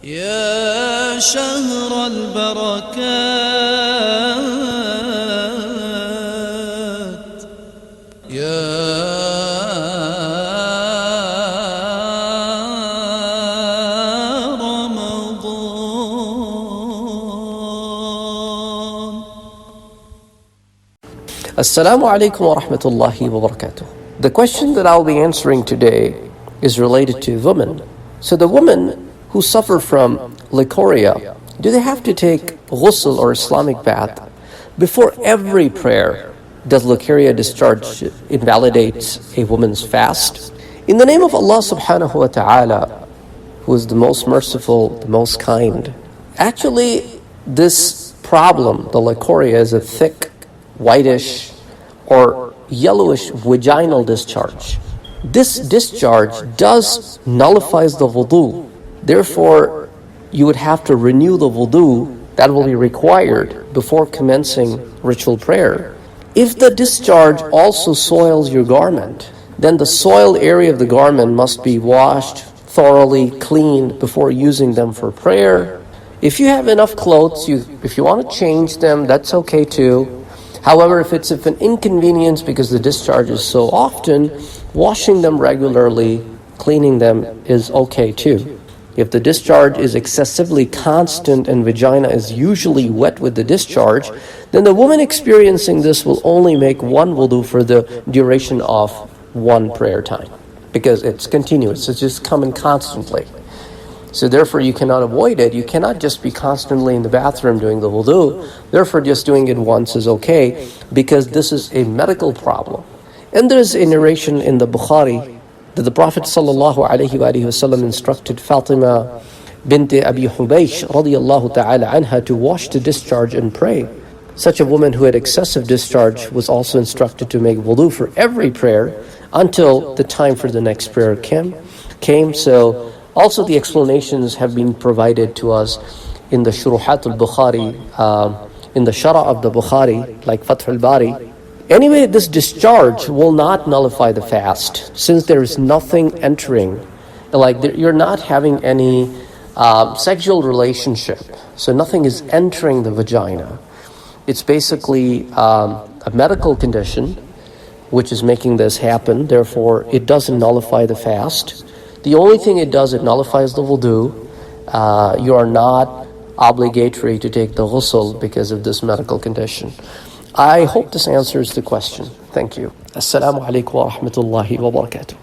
يا شهر البركات يا رمضان. Assalamu alaikum wa rahmatullahi wa barakatuh. The question that I'll be answering today is related to women. So the women who suffer from Leukorrhea, do they have to take Ghusl or Islamic bath before every prayer? Does Leukorrhea discharge invalidates a woman's fast? In the name of Allah subhanahu wa ta'ala, who is the most merciful, the most kind, actually this problem, the Leukorrhea, is a thick, whitish or yellowish vaginal discharge. This discharge does nullifies the wudu. Therefore, you would have to renew the wudu that will be required before commencing ritual prayer. If the discharge also soils your garment, then the soiled area of the garment must be washed, thoroughly cleaned before using them for prayer. If you have enough clothes, if you want to change them, that's okay too. However, if it's an inconvenience because the discharge is so often, washing them regularly, cleaning them is okay too. If the discharge is excessively constant and vagina is usually wet with the discharge, then the woman experiencing this will only make one wudu for the duration of one prayer time, because it's continuous, it's just coming constantly. So therefore you cannot avoid it. You cannot just be constantly in the bathroom doing the wudu. Therefore just doing it once is okay, because this is a medical problem. And there is a narration in the Bukhari that the Prophet ﷺ instructed Fatima bint Abi Hubaysh radiyallahu ta'ala anha to wash the discharge and pray. Such a woman who had excessive discharge was also instructed to make wudu for every prayer until the time for the next prayer came. So also the explanations have been provided to us in the Shuruhat al-Bukhari, in the Shara of the Bukhari, like Fath al-Bari. Anyway, this discharge will not nullify the fast, since there is nothing entering. Like you're not having any sexual relationship, so nothing is entering the vagina. It's basically a medical condition which is making this happen. Therefore, it doesn't nullify the fast. The only thing it does, it nullifies the wudu. You are not obligatory to take the ghusl because of this medical condition. I hope this answers the question. Thank you. Assalamu alaikum wa rahmatullahi wa barakatuh.